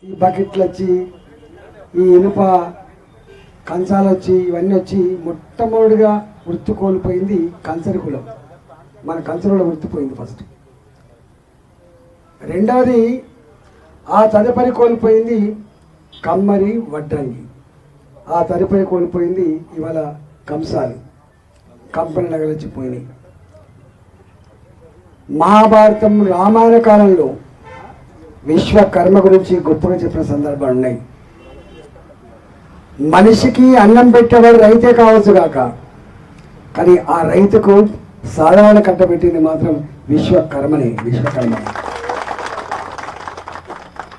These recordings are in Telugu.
ఈ బకెట్లు వచ్చి ఈ ఇనుప కంచాలు వచ్చి ఇవన్నీ వచ్చి మొట్టమొదటిగా వృత్తి కోల్పోయింది కంచరి కులం. మన కంచరులో వృత్తిపోయింది ఫస్ట్. రెండవది ఆ తదుపరి కోల్పోయింది కమ్మరి వడ్రంగి. ఆ తదుపరి కోల్పోయింది ఇవాళ కంసాలి. కంపెనీ నగలు వచ్చి పోయినాయి. మహాభారతం రామాయణ కాలంలో విశ్వకర్మ గురించి గొప్పగా చెప్పిన సందర్భాలు ఉన్నాయి. మనిషికి అన్నం పెట్టేవాడు రైతే కావచ్చు కాక, కానీ ఆ రైతుకు సాధారణ కట్టబెట్టింది మాత్రం విశ్వకర్మనే.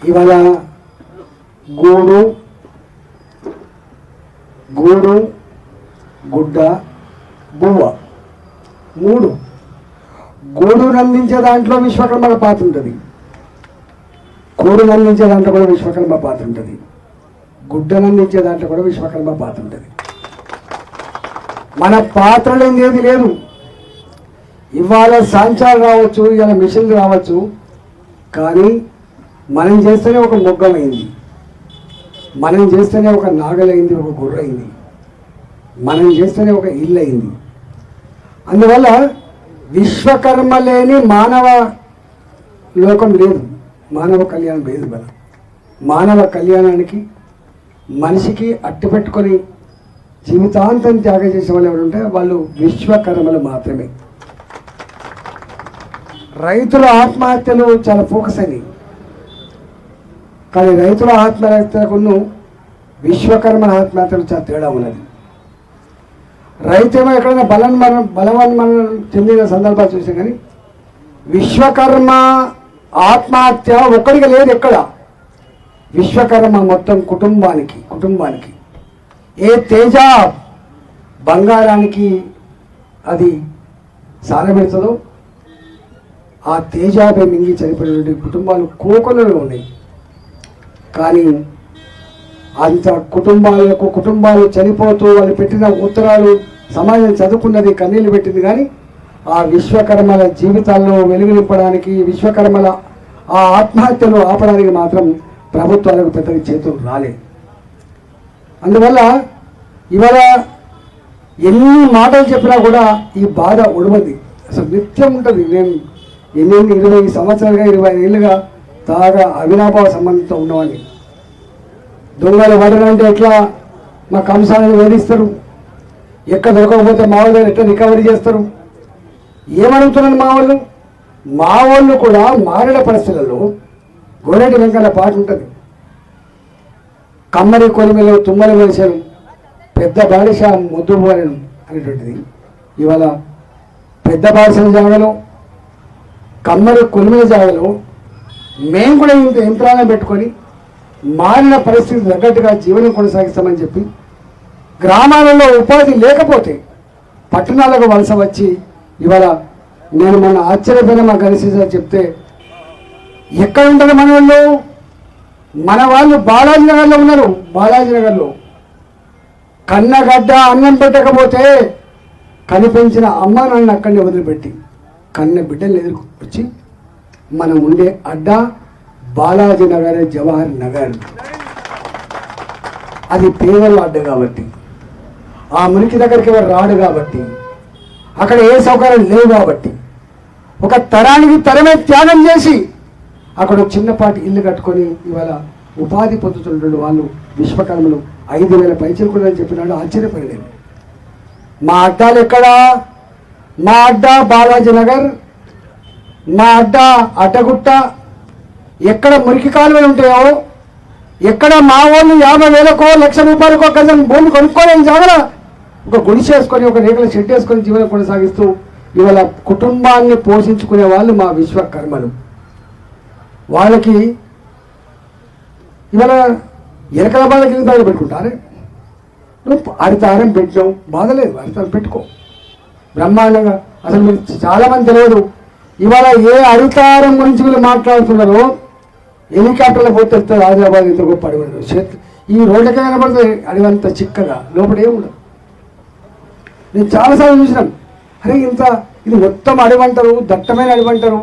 ఇవాళ గూడు గుడ్డ బువ్వ మూడు. గూడును అందించే దాంట్లో విశ్వకర్మ పాత్ర ఉంటుంది, కూడును అందించే దాంట్లో కూడా విశ్వకర్మ పాత్ర ఉంటుంది, గుడ్డను అందించే దాంట్లో కూడా విశ్వకర్మ పాత్ర ఉంటుంది. మన పాత్రలు ఏది లేదు. ఇవాళ సాంచాలు రావచ్చు, ఇవాళ మిషన్లు రావచ్చు, కానీ మనం చేస్తేనే ఒక మొగ్గమైంది, మనం చేస్తేనే ఒక నాగలైంది, ఒక గుర్రైంది, మనం చేస్తేనే ఒక ఇల్లు అయింది. అందువల్ల విశ్వకర్మ లేని మానవ లోకం లేదు, మానవ కళ్యాణం లేదు. బలం మానవ కళ్యాణానికి మనిషికి అట్టు పెట్టుకొని జీవితాంతం త్యాగం చేసే వాళ్ళు ఎవరుంటే వాళ్ళు విశ్వకర్మలు మాత్రమే. రైతుల ఆత్మహత్యలు చాలా ఫోకస్ అయినాయి, కానీ రైతుల ఆత్మహత్యలకు విశ్వకర్మల ఆత్మహత్యలు చాలా తేడా ఉన్నది. రైతేమో ఎక్కడైనా బలవన్మరణం చెందిన సందర్భాలు చూసాం, కానీ విశ్వకర్మ ఆత్మహత్య ఒక్కడికి లేదు ఎక్కడ. విశ్వకర్మ మొత్తం కుటుంబానికి ఏ తేజ బంగారానికి అది సారబెడుతుందో ఆ తేజాపై మింగి చనిపోయినటువంటి కుటుంబాలు కోకొలలో ఉన్నాయి. కానీ అంత కుటుంబాలు చనిపోతూ వాళ్ళు పెట్టిన ఉత్తరాలు సమాజం చదువుకున్నది, కన్నీళ్ళు పెట్టింది. కానీ ఆ విశ్వకర్మల జీవితాల్లో వెలుగు నింపడానికి, విశ్వకర్మల ఆ ఆత్మహత్యలు ఆపడానికి మాత్రం ప్రభుత్వాలకు పెద్దగా చేతులు రాలేదు. అందువల్ల ఇవాళ ఎన్ని మాటలు చెప్పినా కూడా ఈ బాధ ఉడవది, అసలు నిత్యం ఉంటుంది. నేను 20 సంవత్సరాలుగా 25 ఏళ్ళుగా తాగా అవినాభావ సంబంధంతో ఉన్నవాడిని. దొంగలు పడనంటే ఎట్లా మా కంసాలను వేధిస్తారు, ఎక్కడ దొరకకపోతే మా వాళ్ళు ఎట్లా రికవరీ చేస్తారు, ఏమడుగుతున్నారు మా వాళ్ళు కూడా మారిన పరిస్థితులలో. గోరెటి వెంకన్న పాట ఉంటుంది, కమ్మరి కొలిమిలో తుమ్మల మనిషిను పెద్ద బాడిష ముద్దు పోలేను అనేటువంటిది. ఇవాళ పెద్ద బాడిషల జాగలో, కమ్మరి కొలిమిల జాగలో మేము కూడా ఇంత యంత్రాలను పెట్టుకొని మారిన పరిస్థితి తగ్గట్టుగా జీవనం కొనసాగిస్తామని చెప్పి గ్రామాలలో ఉపాధి లేకపోతే పట్టణాలకు వలస వచ్చి ఇవాళ నేను మొన్న ఆశ్చర్యపోయిన మా గణేశ్వర చెప్తే ఎక్కడ ఉంటారు మన వాళ్ళు బాలాజీ నగర్లో ఉన్నారు. బాలాజీ నగర్లో కన్నగడ్డ అన్నం పెట్టకపోతే కనిపించిన అమ్మ నాన్న అక్కడిని వదిలిపెట్టి కన్న బిడ్డలు ఎదురు వచ్చి మనం ఉండే అడ్డ బాలాజీ నగర్, జవహర్ నగర్. అది పేదల అడ్డ కాబట్టి, ఆ మురికి దగ్గరికి ఎవరు రాడు కాబట్టి, అక్కడ ఏ సౌకర్యాలు లేవు కాబట్టి, ఒక తరానికి తరమే త్యాగం చేసి అక్కడ చిన్నపాటి ఇల్లు కట్టుకొని ఇవాళ ఉపాధి పొందుతున్నటువంటి వాళ్ళు విశ్వకర్మలు 5,000 పైచీలు అని చెప్పినాడు. ఆశ్చర్యపడలేదు. మా అడ్డాలు ఎక్కడా? మా అడ్డా బాలాజీ నగర్, మా అడ్డా అడ్డగుట్ట. ఎక్కడ మురికి కాలువలు ఉంటాయో, ఎక్కడ మా వాళ్ళు 50,000కో ₹1,00,000కో గజం భూమి కొనుక్కోలేని జాగల ఒక గుడిసె వేసుకొని, ఒక రేకుల షెడ్ వేసుకొని జీవనం కొనసాగిస్తూ ఇవాళ కుటుంబాన్ని పోషించుకునే వాళ్ళు మా విశ్వకర్మలు. వాళ్ళకి ఇవాళ ఎలకల బాధ కింద బాధ పెట్టుకుంటారే. నువ్వు హరితారం పెట్టావు, బాధలేదు, హరితారం పెట్టుకో బ్రహ్మాండంగా. అసలు మీకు చాలామంది తెలియదు, ఇవాళ ఏ హరితారం గురించి వీళ్ళు మాట్లాడుతున్నారో హెలికాప్టర్లో పోతే హైదరాబాద్ ఇంత గొప్ప అడవి. ఈ రోడ్లకే కనబడుతుంది అడవంత చిక్కగా, లోపల ఏముండదు. నేను చాలాసార్లు చూసినాం, అరే ఇది మొత్తం అడవి అంటారు, దట్టమైన అడవి అంటారు,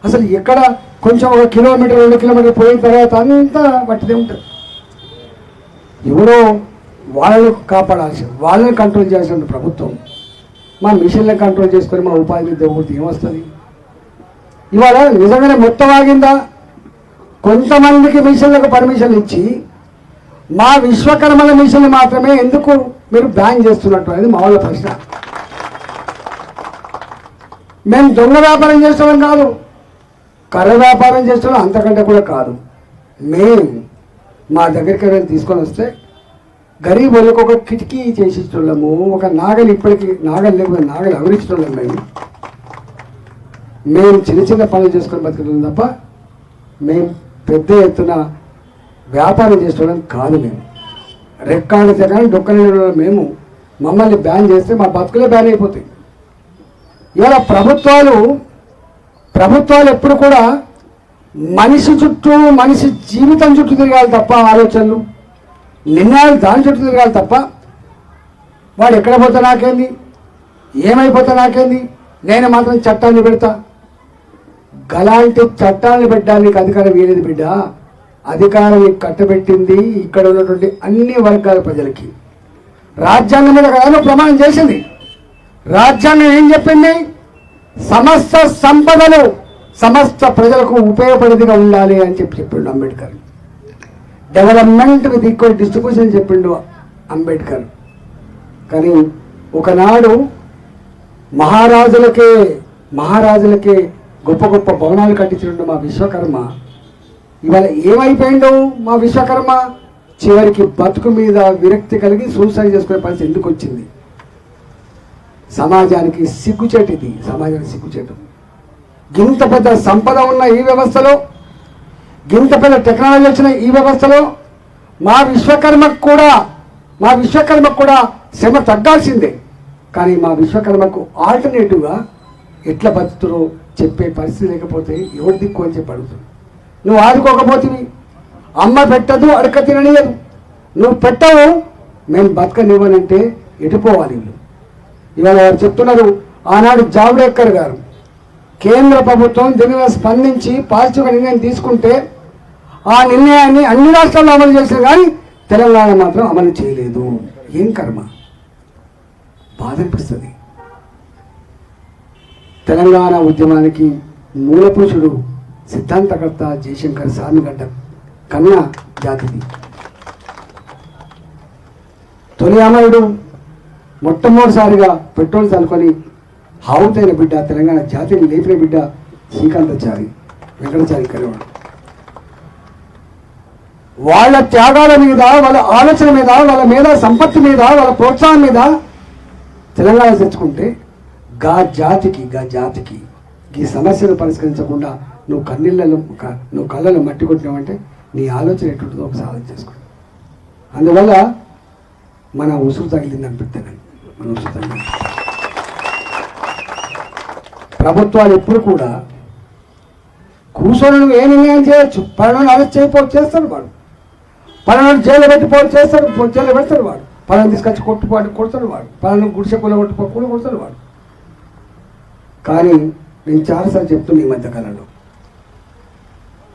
అసలు ఎక్కడ కొంచెం 1 కిలోమీటర్ 2 కిలోమీటర్ పోయిన తర్వాత అంతా పట్టిదే ఉంటుంది. ఎవరో వాళ్ళని కాపాడాల్సి, వాళ్ళని కంట్రోల్ చేయాల్సిన ప్రభుత్వం మా మిషన్లను కంట్రోల్ చేసుకొని మా ఉపాధి మీద దెబ్బకొడితే ఏమొస్తుంది? ఇవాళ నిజంగానే మొత్తం ఆగిందా? కొంతమందికి మిషన్లకు పర్మిషన్ ఇచ్చి మా విశ్వకర్మల మిషన్లు మాత్రమే ఎందుకు మీరు బ్యాన్ చేస్తున్నట్టు అనేది మా వాళ్ళ ప్రశ్న. మేము దొంగ వ్యాపారం చేస్తున్నాం కాదు, కర్ర వ్యాపారం చేస్తున్నాం అంతకంటే కూడా కాదు. మేము మా దగ్గరికి ఎవరైనా తీసుకొని వస్తే గరీబ్ వాళ్ళకి ఒక కిటికీ చేసిస్తున్నాము, ఒక నాగలి, ఇప్పటికీ నాగలి లేకపోతే నాగలి అవిరించడం. మేము చిన్న చిన్న పనులు చేసుకొని బతుకుతున్నాం తప్ప మేము పెద్ద ఎత్తున వ్యాపారం చేసుకోవడం కాదు. మేము రెక్కాడితే కానీ డొక్కని మేము మమ్మల్ని బ్యాన్ చేస్తే మా బతుకులే బ్యాన్ అయిపోతాయి. ఇవాళ ప్రభుత్వాలు ఎప్పుడు కూడా మనిషి చుట్టూ, మనిషి జీవితం చుట్టూ తిరగాలి తప్ప, ఆలోచనలు నిర్ణయాలు దాని చుట్టూ తిరగాలి తప్ప వాడు ఎక్కడ పోతా నాకేంది, ఏమైపోతా నాకేంది, నేను మాత్రం చట్టాన్ని పెడతా. గలాంటి చట్టాలను పెట్టడానికి అధికారం వీలేదు బిడ్డ. అధికారాన్ని కట్టబెట్టింది ఇక్కడ ఉన్నటువంటి అన్ని వర్గాల ప్రజలకి. రాజ్యాంగం మీద కదా ప్రమాణం చేసింది. రాజ్యాంగం ఏం చెప్పింది? సమస్త సంపదలు సమస్త ప్రజలకు ఉపయోగపడేదిగా ఉండాలి అని చెప్పిండు Ambedkar. Development with equal distribution చెప్పిండు అంబేద్కర్. కానీ ఒకనాడు మహారాజులకే గొప్ప గొప్ప భవనాలు కట్టించినట్టు మా విశ్వకర్మ ఇవాళ ఏమైపోయిండు? మా విశ్వకర్మ చివరికి బతుకు మీద విరక్తి కలిగి సూసైడ్ చేసుకునే పరిస్థితి ఎందుకు వచ్చింది? సమాజానికి సిగ్గుచేటు ఇది, సమాజానికి సిగ్గుచేటు. గింత పెద్ద సంపద ఉన్న ఈ వ్యవస్థలో, గింత పెద్ద టెక్నాలజీ వచ్చిన ఈ వ్యవస్థలో మా విశ్వకర్మకు కూడా శ్రమ తగ్గాల్సిందే. కానీ మా విశ్వకర్మకు ఆల్టర్నేటివ్గా ఎట్లా బతుకుతారో చెప్పే పరిస్థితి లేకపోతే ఎవరి దిక్కు అని చెప్పి అడుగుతుంది. నువ్వు ఆదుకోకపోతుంది, అమ్మ పెట్టదు, అడక తిననియదు, నువ్వు పెట్టవు, మేము బతకనివ్వనంటే ఎటుపోవాలి వీళ్ళు? ఇవాళ వారు చెప్తున్నారు, ఆనాడు జావడేకర్ గారు కేంద్ర ప్రభుత్వం దీని మీద స్పందించి పాజిటివ్గా నిర్ణయం తీసుకుంటే ఆ నిర్ణయాన్ని అన్ని రాష్ట్రాల్లో అమలు చేసిన కానీ తెలంగాణ మాత్రం అమలు చేయలేదు. ఏం కర్మ, బాధ అనిపిస్తుంది. తెలంగాణ ఉద్యమానికి మూల పురుషుడు సిద్ధాంతకర్త జయశంకర్ సామిగడ్డ కన్నా జాతిది. తొలి అమరుడు మొట్టమొదటిసారిగా పెట్రోల్ చల్లుకొని హావుతైన బిడ్డ, తెలంగాణ జాతిని లేపిన బిడ్డ శ్రీకాంతాచారి, వెంకటాచారి కరివాడు. వాళ్ళ త్యాగాల మీద, వాళ్ళ ఆలోచన మీద, వాళ్ళ మీద సంపత్తి మీద, వాళ్ళ ప్రోత్సాహం మీద తెలంగాణ తెచ్చుకుంటే గా జాతికి ఈ సమస్యను పరిష్కరించకుండా నువ్వు కళ్ళలో మట్టి కొట్టినావంటే నీ ఆలోచన ఎట్లుంటుందో ఒకసారి ఆలోచన చేసుకోండి. అందువల్ల మన ఉసురు తగిలింది అనిపిస్తాను. మన ఉసురు తగిలింది. ప్రభుత్వాలు ఎప్పుడు కూడా కూర్చొని నువ్వు ఏ నిర్ణయం చేయొచ్చు. పలానా అరెస్ట్ చేస్తాడు వాడు, పలానా జైలు పెడతాడు వాడు, పలానా తీసుకొచ్చి కొడతాడు వాడు, పలానా గుడిసె కొడతాడు వాడు. కానీ నేను చాలాసార్లు చెప్తున్నా ఈ మధ్యకాలంలో,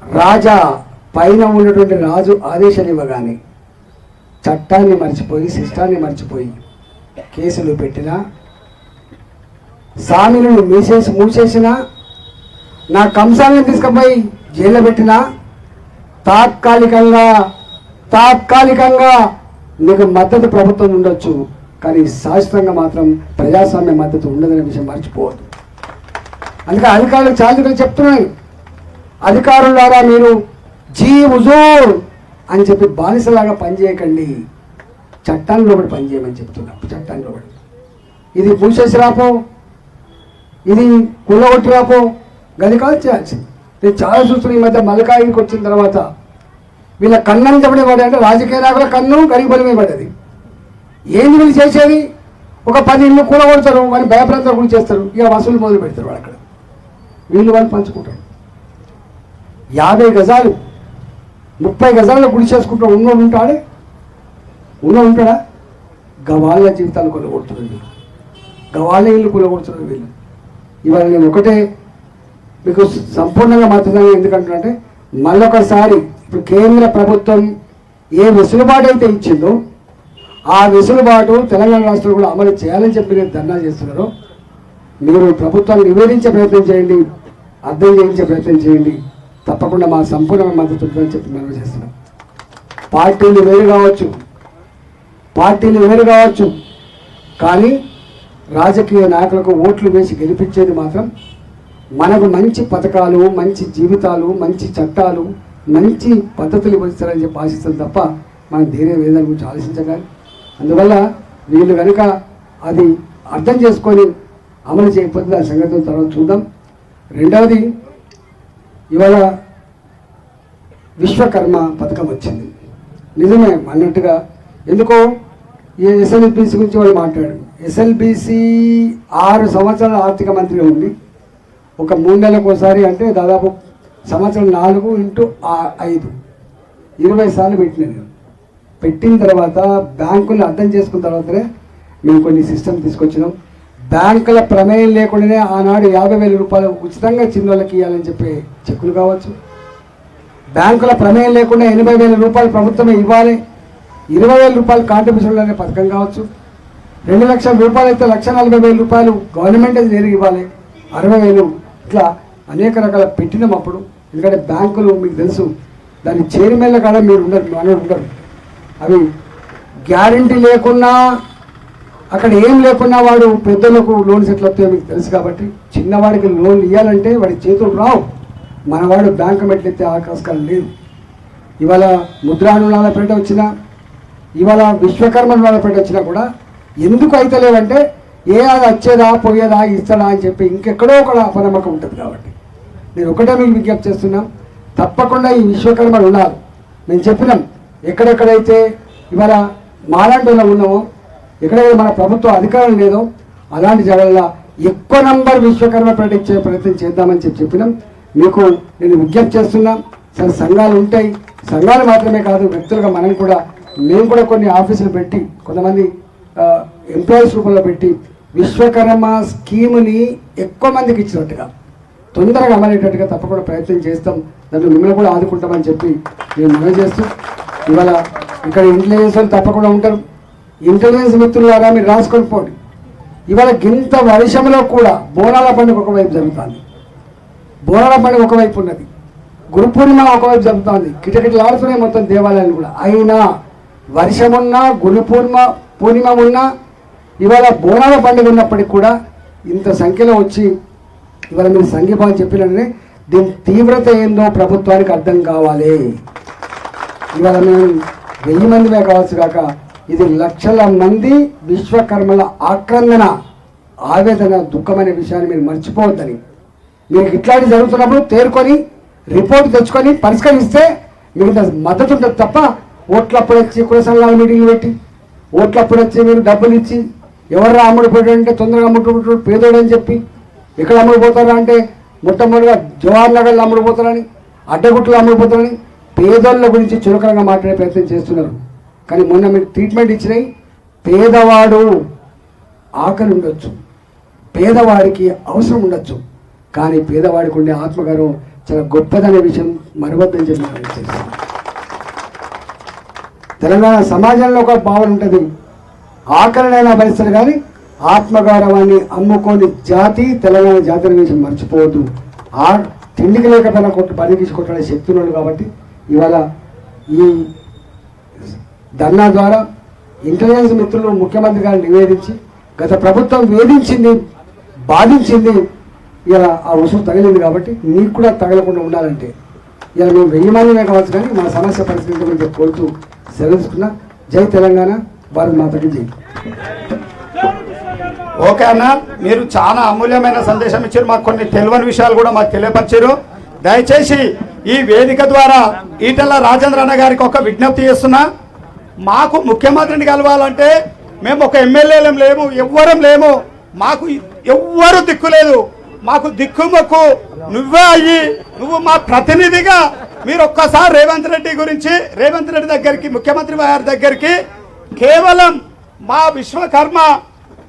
రాజా పైన ఉన్నటువంటి రాజు ఆదేశాలు ఇవ్వగానే చట్టాన్ని మర్చిపోయి, శిష్టాన్ని మర్చిపోయి కేసులు పెట్టినా, సామిలను మూసేసినా, నా కంసాలను తీసుకుపోయి జైల్లో పెట్టినా తాత్కాలికంగా నీకు మద్దతు ప్రభుత్వం ఉండొచ్చు, కానీ శాశ్వతంగా మాత్రం ప్రజాస్వామ్య మద్దతు ఉండదనే విషయం మర్చిపోవద్దు. అందుకే అధికారులు చాలాగా చెప్తున్నాయి, అధికారులారా మీరు జీ హుజూర్ అని చెప్పి బానిసలాగా పనిచేయకండి, చట్టాన్ని ఒకటి పనిచేయమని చెప్తున్నా. చట్టాన్ని ఒకటి ఇది పూసేసి రాపో, ఇది కుళ్ళగొట్టి రాపో, గది కాదు చేయాల్సింది. నేను చాలా చూస్తున్నా ఈ మధ్య మల్లకాయకి వచ్చిన తర్వాత వీళ్ళ కన్ను చెప్పడే పడే, అంటే రాజకీయ నాయకుల కన్ను గరీబుల మీద పడ్డది. ఏంది వీళ్ళు చేసేది? ఒక 10 ఇళ్ళు కూలగొడతారు, వాళ్ళు భయప్రాంతాలు గురి చేస్తారు, ఇక వసూలు మొదలు పెడతారు. వాళ్ళు అక్కడ వాళ్ళు పంచుకుంటారు. 50 గజాలు 30 గజాల్లో గుడి చేసుకుంటాడు ఉంటాడా? గవాళ్ళ జీవితాలు కొలగొడుతున్నారు వీళ్ళు, గవాళ్ళ ఇల్లు కొలగొడుతున్నారు వీళ్ళు. ఇవాళ నేను ఒకటే మీకు సంపూర్ణంగా మద్దతు ఎందుకంటే మళ్ళొకసారి ఇప్పుడు కేంద్ర ప్రభుత్వం ఏ వెసులుబాటు అయితే ఇచ్చిందో ఆ వెసులుబాటు తెలంగాణ రాష్ట్రంలో కూడా అమలు చేయాలని చెప్పి నేను ధర్నా చేస్తున్నారో మీరు ప్రభుత్వాన్ని నివేదించే ప్రయత్నం చేయండి, అర్థం చేయించే ప్రయత్నం చేయండి. తప్పకుండా మా సంపూర్ణ మద్దతు ఉంటుందని చెప్పి మనం చేస్తున్నాం. పార్టీలు వేరు కావచ్చు కానీ రాజకీయ నాయకులకు ఓట్లు వేసి గెలిపించేది మాత్రం మనకు మంచి పథకాలు, మంచి జీవితాలు, మంచి చట్టాలు, మంచి పద్ధతులు ఇవ్వస్తారని చెప్పి ఆశిస్తాం తప్ప మనం వేరే వేదాల గురించి ఆలోచించగాలి. అందువల్ల వీళ్ళు కనుక అది అర్థం చేసుకొని అమలు చేయకపోతే దాని సంగతి తర్వాత చూద్దాం. రెండవది, ఇవాళ విశ్వకర్మ పథకం వచ్చింది. నిజమే అన్నట్టుగా ఎందుకో ఈ ఎస్ఎల్బీసీ గురించి వాళ్ళు మాట్లాడారు. ఎస్ఎల్బీసీ 6 సంవత్సరాల ఆర్థిక మంత్రిగా ఉంది. ఒక 3 నెలలకు ఒకసారి అంటే దాదాపు సంవత్సరం 4 × 5 20 సార్లు పెట్టినాను. పెట్టిన తర్వాత బ్యాంకులు అర్థం చేసుకున్న తర్వాతనే మేము కొన్ని సిస్టమ్ తీసుకొచ్చినాం. బ్యాంకుల ప్రమేయం లేకుండానే ఆనాడు 50,000 రూపాయలు ఉచితంగా చిన్నోళ్ళకి ఇవ్వాలని చెప్పి చెక్కులు కావచ్చు. బ్యాంకుల ప్రమేయం లేకుండా 80,000 రూపాయలు ప్రభుత్వమే ఇవ్వాలి, 20,000 రూపాయలు కాంట్రిబ్యూషన్ అనే పథకం కావచ్చు. 2 లక్షల రూపాయలు అయితే 1,40,000 రూపాయలు గవర్నమెంట్ నేరుగా ఇవ్వాలి, 60,000 ఇట్లా అనేక రకాల పెట్టినాం అప్పుడు. ఎందుకంటే బ్యాంకులు మీకు తెలుసు దాని చైర్మన్ల కాడ మీరు ఉండరు. అవి గ్యారంటీ లేకున్నా అక్కడ ఏం లేకున్నా వాడు పెద్దలకు లోన్స్ ఎట్లా వస్తాయో మీకు తెలుసు. కాబట్టి చిన్నవాడికి లోన్ ఇవ్వాలంటే వాడి చేతులు రావు. మనవాడు బ్యాంకు మెట్లెత్తే ఆస్కారం లేదు. ఇవాళ ముద్రా రుణాల పేట వచ్చినా, ఇవాళ విశ్వకర్మ రుణాల పేట వచ్చినా కూడా ఎందుకు అయితే లేవంటే అది వచ్చేదా పోయేదా ఇస్తాడా అని చెప్పి ఇంకెక్కడో ఒక అపనమ్మకం ఉంటుంది. కాబట్టి నేను ఒకటే మీకు విజ్ఞప్తి చేస్తున్నాం, తప్పకుండా ఈ విశ్వకర్మ రుణాలు మేము చెప్పినాం. ఎక్కడెక్కడైతే ఇవాళ మాలాంటి ఉన్నామో, ఎక్కడైతే మన ప్రభుత్వ అధికారం లేదో అలాంటి జాగాల్లో ఎక్కువ నంబర్ విశ్వకర్మ పేట ఇచ్చే ప్రయత్నం చేద్దామని చెప్పినాం. మీకు నేను విజ్ఞప్తి చేస్తున్నా. సరే సంఘాలు ఉంటాయి, సంఘాలు మాత్రమే కాదు వ్యక్తులుగా మేము కూడా కొన్ని ఆఫీసులు పెట్టి కొంతమంది ఎంప్లాయీస్ రూపంలో పెట్టి విశ్వకర్మ స్కీముని ఎక్కువ మందికి ఇచ్చినట్టుగా తొందరగా అమలయ్యేటట్టుగా తప్పకుండా ప్రయత్నం చేస్తాం. దాంట్లో మిమ్మల్ని కూడా ఆదుకుంటామని చెప్పి నేను మనవి చేస్తూ, ఇవాళ ఇక్కడ ఇంటెలిజెన్స్ వాళ్ళు తప్పకుండా ఉంటారు. ఇంటెలిజెన్స్ మిత్రులారా మీరు రాసుకొని పోండి. ఇవాళ గింత వర్షంలో కూడా బోనాల పండుగ ఒకవైపు జరుగుతుంది, బోనాల పండుగ ఒకవైపు ఉన్నది, గురు పూర్ణిమ ఒకవైపు జరుగుతుంది, కిటకిటలాడుతున్నాయి మొత్తం దేవాలయాలు కూడా. అయినా వర్షమున్నా గురు పూర్ణిమ ఉన్నా ఇవాళ బోనాల పండుగ ఉన్నప్పటికీ కూడా ఇంత సంఖ్యలో వచ్చి ఇవాళ మీరు సంఘీభావం చెప్పినట్టే దీని తీవ్రత ఏందో ప్రభుత్వానికి అర్థం కావాలి. ఇవాళ మేము 1000 మందిమే కావచ్చు కాక ఇది లక్షల మంది విశ్వకర్మల ఆక్రందన, ఆవేదన, దుఃఖమనే విషయాన్ని మీరు మర్చిపోవద్దని. మీకు ఇట్లాంటి జరుగుతున్నప్పుడు తేరుకొని రిపోర్ట్ తెచ్చుకొని పరిష్కరిస్తే మీకు మద్దతు ఉంటుంది తప్ప ఓట్లప్పుడు వచ్చి కుల సంఘాల మీటింగ్లు పెట్టి ఓట్లప్పుడు వచ్చి మీరు డబ్బులు ఇచ్చి ఎవర్రా అమ్ముడుపోయాడు అంటే తొందరగా అమ్ముడుపోతాడు పేదోడు అని చెప్పి ఎక్కడ అమ్ముడుపోతారా అంటే మొట్టమొదటిగా జవహర్ నగర్లో అమ్ముడుపోతారని, అడ్డగుట్లు అమ్ముడుపోతారని పేదోళ్ళ గురించి చులకనగా మాట్లాడే ప్రయత్నం చేస్తున్నారు. కానీ మొన్న మీరు ట్రీట్మెంట్ ఇచ్చినాయి. పేదవాడు ఆకలి ఉండొచ్చు, పేదవాడికి అవసరం ఉండొచ్చు, కానీ పేదవాడికి ఉండే ఆత్మగౌరవం చాలా గొప్పదనే విషయం మరవద్దని చెప్పి తెలంగాణ సమాజంలో ఒక భావన ఉంటుంది, ఆకలినైనా భరిస్తారు కానీ ఆత్మగౌరవాన్ని అమ్ముకోని జాతి తెలంగాణ జాతి అనే విషయం మర్చిపోవద్దు. తిండికి లేకపోయినా బతికించి కొట్టాడే శక్తి ఉన్నాడు. కాబట్టి ఇవాళ ఈ ధర్నా ద్వారా ఇంటెలిజెన్స్ మిత్రులు ముఖ్యమంత్రి గారిని నివేదించి గత ప్రభుత్వం వేధించింది, బాధించింది, ఇలా ఆ వస్తువు తగిలింది. కాబట్టి నీకు కూడా తగలకుండా ఉండాలంటే ఇలా మేము 1000 మందినే కావచ్చు కానీ మా సమస్య పరిస్థితి గురించి కోరుతూ సెలవుకున్నా. జై తెలంగాణ, భారత్ మాతకి జై. ఓకే అన్న, మీరు చాలా అమూల్యమైన సందేశం ఇచ్చారు. మాకు కొన్ని తెలియని విషయాలు కూడా మాకు తెలియపరిచారు. దయచేసి ఈ వేదిక ద్వారా ఈటెల రాజేంద్ర అన్న గారికి ఒక విజ్ఞప్తి చేస్తున్నా. మాకు ముఖ్యమంత్రిని కలవాలంటే మేము ఒక ఎమ్మెల్యేలం లేము, ఎవ్వరం లేము, మాకు ఎవ్వరు దిక్కు లేదు. మాకు దిక్కుమొక్కు నువ్వే అయ్యి నువ్వు మా ప్రతినిధిగా మీరు ఒక్కసారి రేవంత్ రెడ్డి దగ్గరికి, ముఖ్యమంత్రి గారి దగ్గరికి కేవలం మా విశ్వకర్మ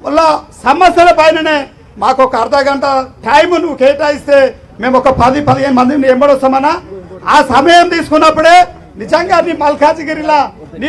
వల్ల సమస్యల పైననే మాకు ఒక అర్ధ గంట టైం నువ్వు కేటాయిస్తే మేము ఒక 10-15 మందిని ఎంబడొస్తామన్నా ఆ సమయం తీసుకున్నప్పుడే నిజంగా నీ మల్కాజిగిరిలా